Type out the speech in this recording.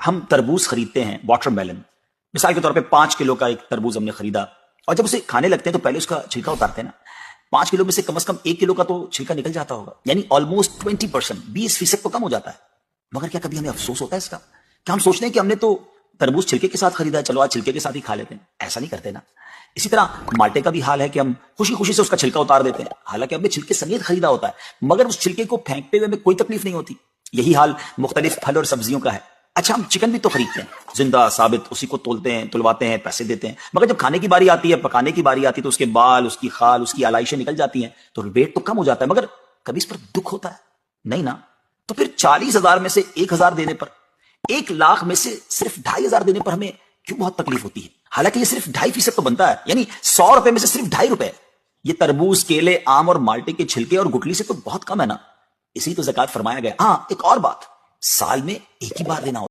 हम तरबूज खरीदते हैं, वाटरमेलन, मिसाल के तौर पे 5 किलो का एक तरबूज हमने खरीदा, और जब उसे खाने लगते हैं तो पहले उसका छिलका उतारते हैं ना। 5 किलो में से कम 1 किलो का तो छिलका निकल जाता होगा, यानी ऑलमोस्ट 20%, 20% तो कम हो जाता है। मगर क्या कभी हमें अफसोस होता है इसका? क्या हम सोचते हैं कि हमने तो तरबूज छिलके के साथ खरीदा है, चलो आज छिलके के साथ ही खा लेते हैं? ऐसा नहीं करते ना। इसी तरह माल्टे का भी हाल है कि हम खुशी खुशी से उसका छिलका उतार देते हैं, हालांकि हमने छिलके समेत खरीदा होता है, मगर उस छिलके को फेंकते हुए हमें कोई तकलीफ नहीं होती। यही हाल मुख्तलिफ फल और सब्जियों का है। अच्छा, हम चिकन भी तो खरीदते हैं, जिंदा साबित, उसी को तोलते हैं, तुलवाते हैं, पैसे देते हैं, मगर जब खाने की बारी आती है, पकाने की बारी आती है, तो उसके बाल, उसकी खाल, उसकी आलाइशें निकल जाती हैं, तो वेट तो कम हो जाता है, मगर कभी इस पर दुख होता है? नहीं ना। तो फिर 40,000 में से 1,000 देने पर, 1,00,000 में से सिर्फ 2,500 देने पर हमें क्यों बहुत तकलीफ होती है? हालांकि ये सिर्फ 2.5% तो बनता है, यानी 100 रुपए में से सिर्फ 2.5 रुपए। ये तरबूज, केले, आम और माल्टे के छिलके और गुठली से तो बहुत कम है ना। इसी तो ज़कात फरमाया गया। हाँ, एक और बात, साल में एक ही बार देना होता है।